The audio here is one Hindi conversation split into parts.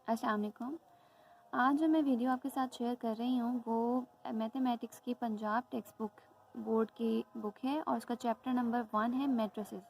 अस्सलाम वालेकुम। आज जो मैं वीडियो आपके साथ शेयर कर रही हूँ वो मैथमेटिक्स की पंजाब टेक्स्ट बुक बोर्ड की बुक है और उसका चैप्टर नंबर 1 है मैट्रिसेस।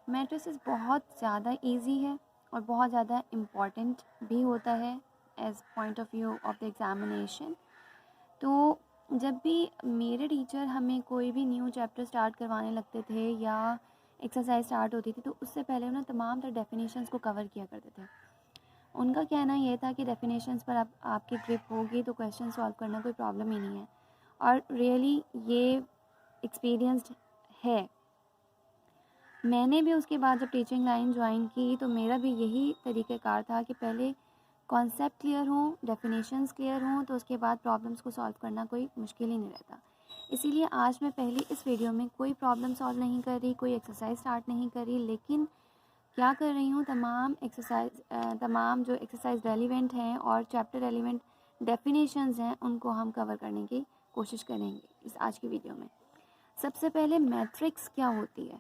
मैट्रिसेस बहुत ज़्यादा इजी है और बहुत ज़्यादा इम्पॉर्टेंट भी होता है as point of view of the examination. तो जब भी मेरे टीचर हमें कोई भी न्यू चैप्टर स्टार्ट करवाने लगते थे या एक्सरसाइज स्टार्ट होती थी तो उससे पहले उन्हें तमाम तरह डेफिनेशंस को कवर किया करते थे। उनका कहना ये था कि डेफिनेशंस पर आपकी ग्रिप होगी तो क्वेश्चन सॉल्व करना कोई प्रॉब्लम ही नहीं है, और रियली ये एक्सपीरियंस्ड है। मैंने भी उसके बाद जब टीचिंग लाइन ज्वाइन की तो मेरा भी यही तरीक़ाकार था कि पहले कॉन्सेप्ट क्लियर हों, डेफिनेशंस क्लियर हों, तो उसके बाद प्रॉब्लम्स को सॉल्व करना कोई मुश्किल ही नहीं रहता। इसीलिए आज मैं पहले इस वीडियो में कोई प्रॉब्लम सॉल्व नहीं कर रही, कोई एक्सरसाइज स्टार्ट नहीं कर रही, लेकिन क्या कर रही हूँ तमाम जो एक्सरसाइज रेलिवेंट हैं और चैप्टर रेलिवेंट डेफिनेशंस हैं उनको हम कवर करने की कोशिश करेंगे इस आज की वीडियो में। सबसे पहले मैट्रिक्स क्या होती है।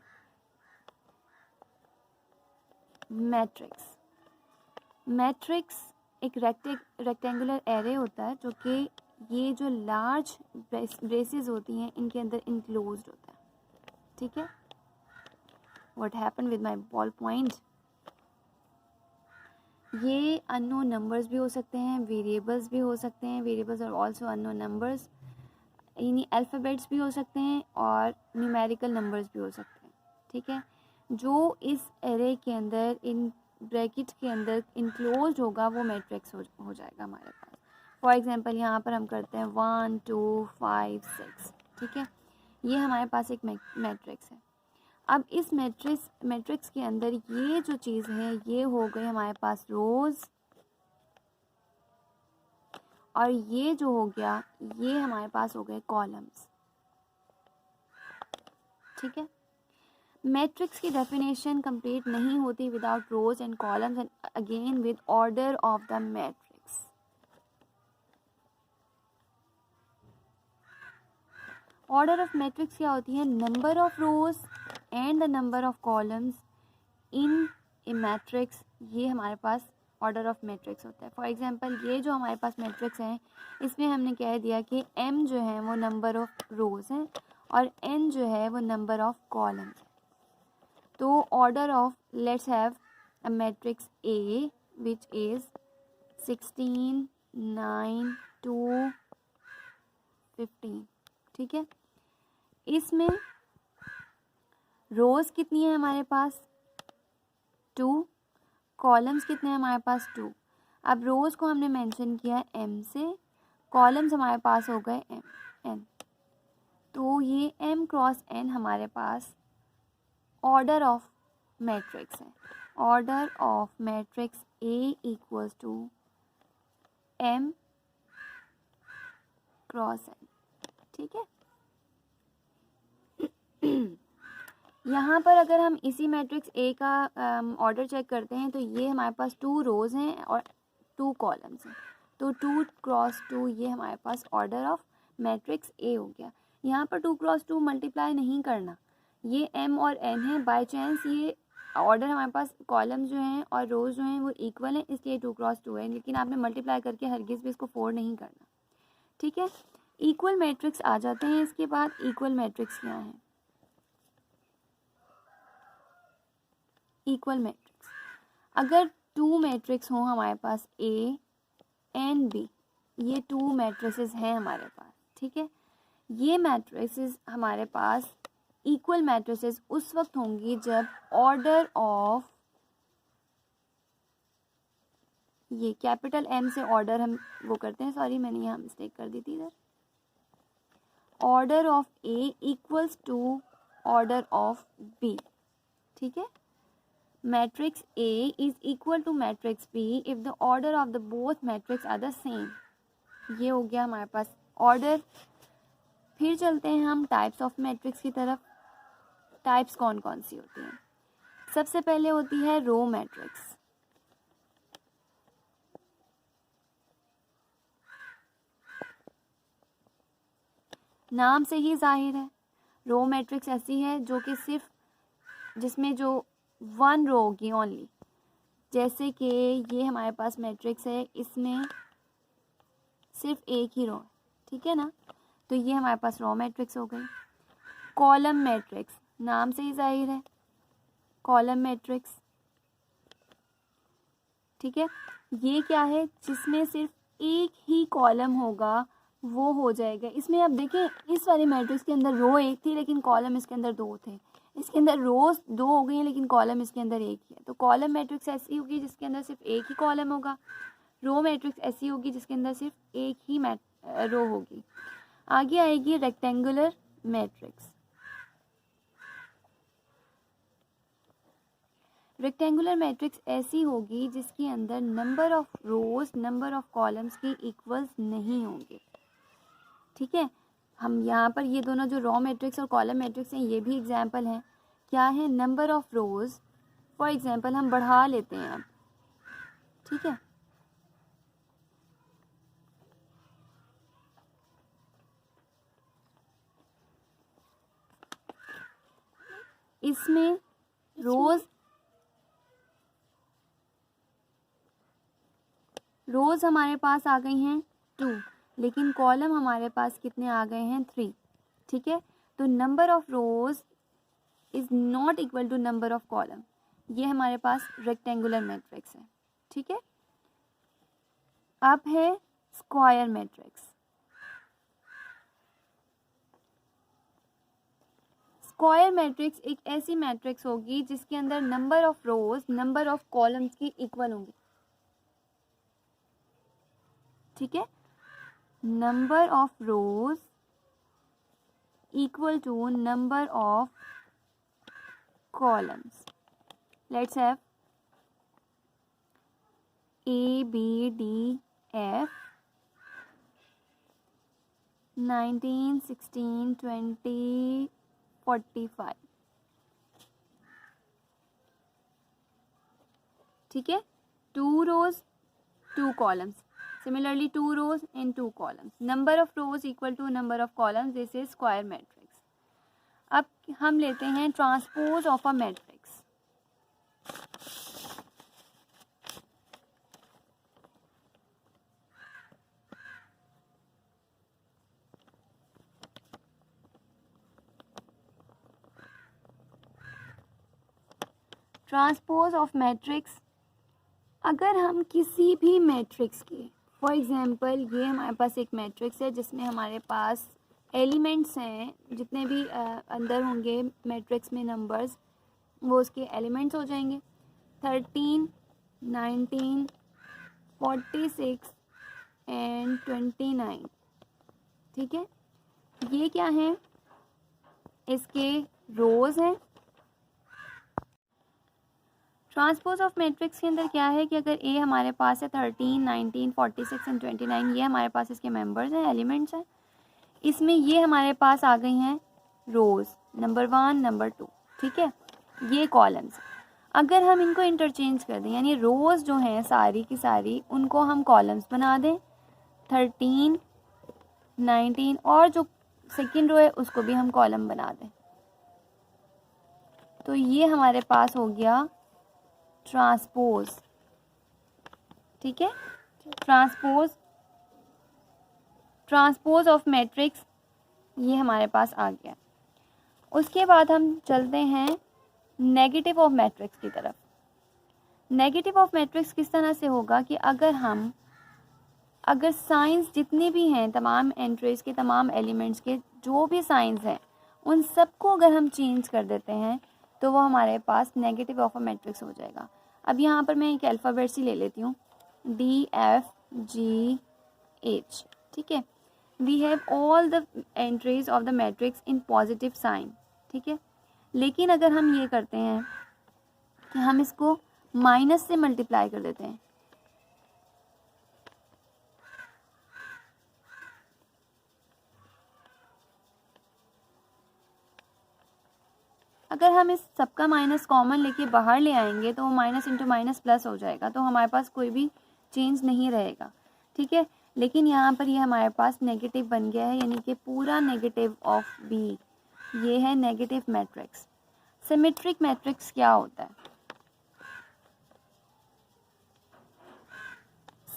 मैट्रिक्स एक रेक्टेंगुलर एरे होता है जो कि ये जो लार्ज ब्रेसेस होती हैं इनके अंदर इनक्लोज्ड होता है। ठीक है, what happen with my ball point. ये अननोन नंबर्स भी हो सकते हैं, वेरिएबल्स भी हो सकते हैं, वेरिएबल्स और ऑल्सो अननोन नंबर्स, यानी अल्फ़ाबेट्स भी हो सकते हैं और न्यूमेरिकल नंबर्स भी हो सकते हैं। ठीक है, जो इस एरे के अंदर इन ब्रैकेट के अंदर इनक्लोज होगा वो मैट्रिक्स हो जाएगा हमारे पास। फॉर एग्जांपल यहाँ पर हम करते हैं 1 2 5 6। ठीक है, ये हमारे पास एक मैट्रिक्स है। अब इस मैट्रिक्स के अंदर ये जो चीज़ है ये हो गई हमारे पास रोज़, और ये जो हो गया ये हमारे पास हो गए कॉलम्स। ठीक है, मैट्रिक्स की डेफिनेशन कंप्लीट नहीं होती without rows and columns and again with order of the matrix. Order of matrix क्या होती है? Number of rows and the number of columns in a matrix, ये हमारे पास ऑर्डर ऑफ मैट्रिक्स होता है। फॉर एग्जांपल ये जो हमारे पास मैट्रिक्स है इसमें हमने कह दिया कि m जो है वो नंबर ऑफ रोज हैं और n जो है वो नंबर ऑफ कॉलम्स है। तो order of, let's have a matrix A which is 16 9 2 15। ठीक है, इसमें रोज कितनी है हमारे पास? 2। कॉलम्स कितने हैं हमारे पास? 2। अब रोज़ को हमने मेंशन किया m से, कॉलम्स हमारे पास हो गए n। तो ये m क्रॉस n हमारे पास ऑर्डर ऑफ मैट्रिक्स है। Order of matrix A equals to m cross n। ठीक है, यहाँ पर अगर हम इसी मैट्रिक्स A का ऑर्डर चेक करते हैं तो ये हमारे पास 2 रोज़ हैं और 2 कॉलम्स हैं, तो 2 क्रॉस 2 ये हमारे पास ऑर्डर ऑफ मैट्रिक्स A हो गया। यहाँ पर 2 क्रॉस 2 मल्टीप्लाई नहीं करना, ये m और n है। बाय चांस ये ऑर्डर हमारे पास कॉलम जो हैं और रोज़ जो हैं वो इक्वल हैं, इसलिए 2 क्रॉस 2 है, लेकिन आपने मल्टीप्लाई करके हरगिज़ भी इसको 4 नहीं करना। ठीक है, इक्वल मैट्रिक्स आ जाते हैं। इसके बाद इक्वल मैट्रिक्स क्या है? इक्वल मैट्रिक्स, अगर 2 मैट्रिक्स हों हमारे पास A एंड B, ये 2 मैट्रिसेस हैं हमारे पास। ठीक है, ये मैट्रिसेस हमारे पास इक्वल मैट्रिसेस उस वक्त होंगी जब ऑर्डर ऑफ, ये कैपिटल M से ऑर्डर हम वो करते हैं, सॉरी मैंने यहाँ मिस्टेक कर दी थी इधर, order of A equals to order of B। ठीक है, matrix A is equal to matrix B if the order of the both matrix are the same। ये हो गया हमारे पास ऑर्डर। फिर चलते हैं हम टाइप्स ऑफ मैट्रिक्स की तरफ। टाइप्स कौन कौन सी होती हैं? सबसे पहले होती है रो मैट्रिक्स। नाम से ही जाहिर है रो मैट्रिक्स ऐसी है जो कि सिर्फ जिसमें जो 1 रो होगी ओनली, जैसे कि ये हमारे पास मैट्रिक्स है, इसमें सिर्फ एक ही रो है, ठीक है ना, तो ये हमारे पास रो मैट्रिक्स हो गई। कॉलम मैट्रिक्स, नाम से ही जाहिर है कॉलम मैट्रिक्स, ठीक है। ये क्या है, जिसमें सिर्फ एक ही कॉलम होगा वो हो जाएगा। इसमें आप देखें, इस वाली मैट्रिक्स के अंदर रो एक थी लेकिन कॉलम इसके अंदर दो थे, इसके अंदर रोज दो हो गई हैं लेकिन कॉलम इसके अंदर एक ही है। तो कॉलम मैट्रिक्स ऐसी होगी जिसके अंदर सिर्फ एक ही कॉलम होगा, रो मैट्रिक्स ऐसी होगी जिसके अंदर सिर्फ एक ही रो होगी। आगे आएगी रेक्टेंगुलर मैट्रिक्स। रेक्टेंगुलर मैट्रिक्स ऐसी होगी जिसके अंदर number of rose number of columns के इक्वल्स नहीं होंगे, ठीक है। हम यहाँ पर ये दोनों जो रो मैट्रिक्स और कॉलम मैट्रिक्स हैं ये भी एग्जांपल हैं। क्या है, number of rose, for example हम बढ़ा लेते हैं अब, ठीक है। इसमें रोज हमारे पास आ गई हैं 2, लेकिन कॉलम हमारे पास कितने आ गए हैं 3, ठीक है। तो number of rows is not equal to number of column, ये हमारे पास रेक्टेंगुलर मैट्रिक्स है, ठीक है। अब है स्क्वायर मैट्रिक्स। स्क्वायर मैट्रिक्स एक ऐसी मैट्रिक्स होगी जिसके अंदर number of rose number of columns की इक्वल होंगी, ठीक है। Number of rose equal to number of columns. Let's have A, B, D, F 19, 16, 20, 45, ठीक है। 2 rows 2 columns, similarly 2 rows and 2 columns, number of rows equal to number of columns, this is square matrix. अब हम लेते हैं transpose of a matrix. Transpose of matrix, अगर हम किसी भी मैट्रिक्स के, फॉर एग्जांपल ये हमारे पास एक मैट्रिक्स है जिसमें हमारे पास एलिमेंट्स हैं, जितने भी अंदर होंगे मैट्रिक्स में नंबर्स वो उसके एलिमेंट्स हो जाएंगे, 13, 19, 46 एंड 29, ठीक है। ये क्या है, इसके रोज हैं। ट्रांसपोज ऑफ मैट्रिक्स के अंदर क्या है कि अगर ए हमारे पास है 13, 19, 46 एंड 29, ये हमारे पास इसके मेंबर्स हैं, एलिमेंट्स हैं। इसमें ये हमारे पास आ गई हैं रोज, नंबर 1, नंबर 2, ठीक है। ये कॉलम्स, अगर हम इनको इंटरचेंज कर दें, यानी रोज जो हैं सारी की सारी उनको हम कॉलम्स बना दें, 13, 19 और जो सेकेंड रो है उसको भी हम कॉलम बना दें, तो ये हमारे पास हो गया ट्रांसपोज, ठीक है। ट्रांसपोज ऑफ मैट्रिक्स ये हमारे पास आ गया। उसके बाद हम चलते हैं नेगेटिव ऑफ मैट्रिक्स की तरफ। नेगेटिव ऑफ मैट्रिक्स किस तरह से होगा कि अगर साइंस जितने भी हैं, तमाम एंट्रीज के तमाम एलिमेंट्स के जो भी साइंस हैं उन सबको अगर हम चेंज कर देते हैं तो वो हमारे पास नेगेटिव ऑफ अ मैट्रिक्स हो जाएगा। अब यहाँ पर मैं एक अल्फ़ाबेट सी ले लेती हूँ, DFGH, ठीक है। We have all the entries of the matrix in positive sign, ठीक है। लेकिन अगर हम ये करते हैं कि हम इसको माइनस से मल्टीप्लाई कर देते हैं, अगर हम इस सबका माइनस कॉमन लेके बाहर ले आएंगे तो वो माइनस इंटू माइनस प्लस हो जाएगा, तो हमारे पास कोई भी चेंज नहीं रहेगा, ठीक है। लेकिन यहाँ पर ये हमारे पास नेगेटिव बन गया है, यानी कि पूरा नेगेटिव ऑफ बी, ये है नेगेटिव मैट्रिक्स। सिमेट्रिक मैट्रिक्स क्या होता है,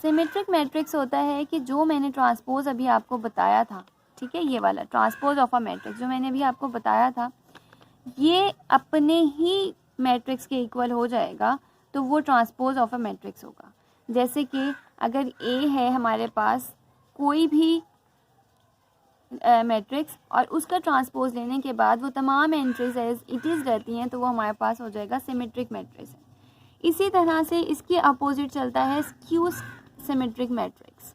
सिमेट्रिक मैट्रिक्स होता है कि जो मैंने ट्रांसपोज अभी आपको बताया था, ठीक है, ये वाला ट्रांसपोज ऑफ अ मैट्रिक्स जो मैंने अभी आपको बताया था, ये अपने ही मैट्रिक्स के इक्वल हो जाएगा तो वो ट्रांसपोज ऑफ अ मैट्रिक्स होगा। जैसे कि अगर ए है हमारे पास कोई भी मैट्रिक्स और उसका ट्रांसपोज लेने के बाद वो तमाम एंट्रीज एज इट इज़ रहती हैं तो वो हमारे पास हो जाएगा सिमेट्रिक मैट्रिक्स। इसी तरह से इसके अपोजिट चलता है स्क्यू सिमेट्रिक मैट्रिक्स।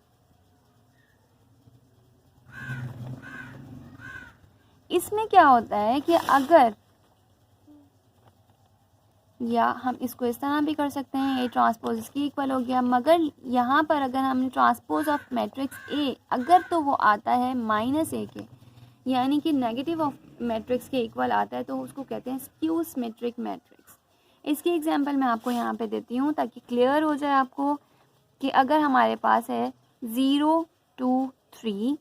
इसमें क्या होता है कि अगर, या हम इसको इस तरह भी कर सकते हैं, ए ट्रांसपोज इसकी इक्वल हो गया, मगर यहाँ पर अगर हमने ट्रांसपोज ऑफ मैट्रिक्स ए अगर तो वो आता है माइनस ए के, यानी कि नेगेटिव ऑफ मैट्रिक्स के इक्वल आता है, तो उसको कहते हैं स्क्यू सिमेट्रिक मैट्रिक्स। इसकी एग्जांपल मैं आपको यहाँ पे देती हूँ ताकि क्लियर हो जाए आपको कि अगर हमारे पास है 0 2 3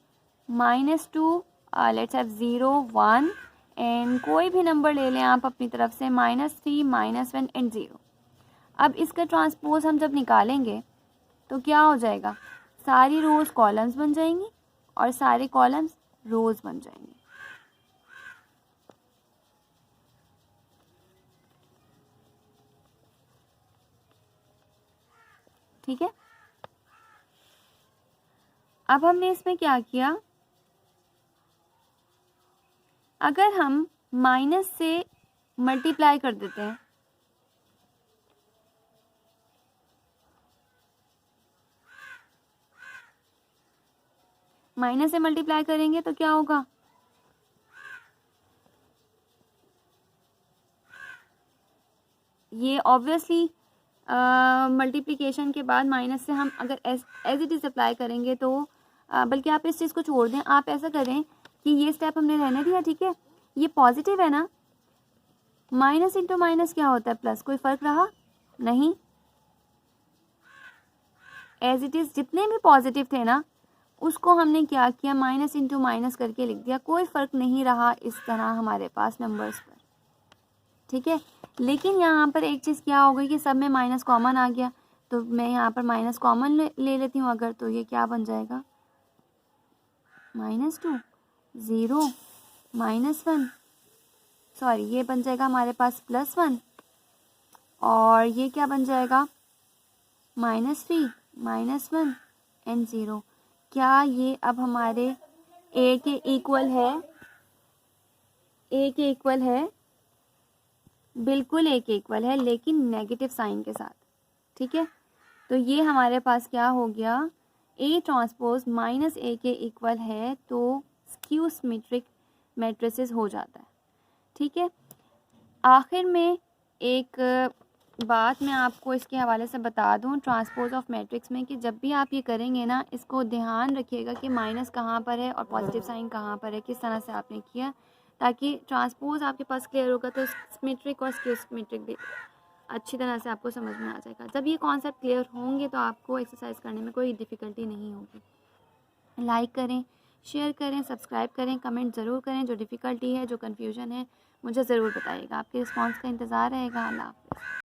-2 लेट्स हैव 0 1 एंड कोई भी नंबर ले लें आप अपनी तरफ से -3 -1 एंड 0। अब इसका ट्रांसपोज हम जब निकालेंगे तो क्या हो जाएगा, सारी रोज कॉलम्स बन जाएंगी और सारे कॉलम्स रोज बन जाएंगे। ठीक है, अब हमने इसमें क्या किया, अगर हम माइनस से मल्टीप्लाई कर देते हैं, माइनस से मल्टीप्लाई करेंगे तो क्या होगा, ये ऑब्वियसली मल्टीप्लिकेशन के बाद माइनस से हम अगर एज इट इज़ अप्लाई करेंगे तो बल्कि आप इस चीज़ को छोड़ दें, आप ऐसा करें कि ये स्टेप हमने रहने दिया, ठीक है, ये पॉजिटिव है ना, माइनस इंटू माइनस क्या होता है प्लस, कोई फ़र्क रहा नहीं, एज इट इज़ जितने भी पॉजिटिव थे ना उसको हमने क्या किया, माइनस इंटू माइनस करके लिख दिया, कोई फ़र्क नहीं रहा इस तरह हमारे पास नंबर्स पर। ठीक है, लेकिन यहाँ पर एक चीज़ क्या हो गई कि सब में माइनस कॉमन आ गया, तो मैं यहाँ पर माइनस कॉमन ले लेती हूँ अगर, तो ये क्या बन जाएगा, -2 0 -1, सॉरी ये बन जाएगा हमारे पास +1 और ये क्या बन जाएगा -3 -1 एंड 0। क्या ये अब हमारे ए के इक्वल है, ए के इक्वल है, बिल्कुल ए के इक्वल है लेकिन नेगेटिव साइन के साथ। ठीक है, तो ये हमारे पास क्या हो गया, ए ट्रांसपोज माइनस ए के इक्वल है तो स्क्यू सिमेट्रिक मैट्रिसेस हो जाता है। ठीक है, आखिर में एक बात मैं आपको इसके हवाले से बता दूं ट्रांसपोज ऑफ मैट्रिक्स में कि जब भी आप ये करेंगे ना, इसको ध्यान रखिएगा कि माइनस कहाँ पर है और पॉजिटिव साइन कहाँ पर है, किस तरह से आपने किया, ताकि ट्रांसपोज आपके पास क्लियर होगा तो सिमेट्रिक और स्क्यू सिमेट्रिक भी अच्छी तरह से आपको समझ में आ जाएगा। जब ये कॉन्सेप्ट क्लियर होंगे तो आपको एक्सरसाइज करने में कोई डिफ़िकल्टी नहीं होगी। लाइक करें, शेयर करें, सब्सक्राइब करें, कमेंट ज़रूर करें, जो डिफ़िकल्टी है, जो कन्फ्यूजन है मुझे ज़रूर बताइएगा। आपके रिस्पांस का इंतज़ार रहेगा। अल्लाह हाफ़िज़।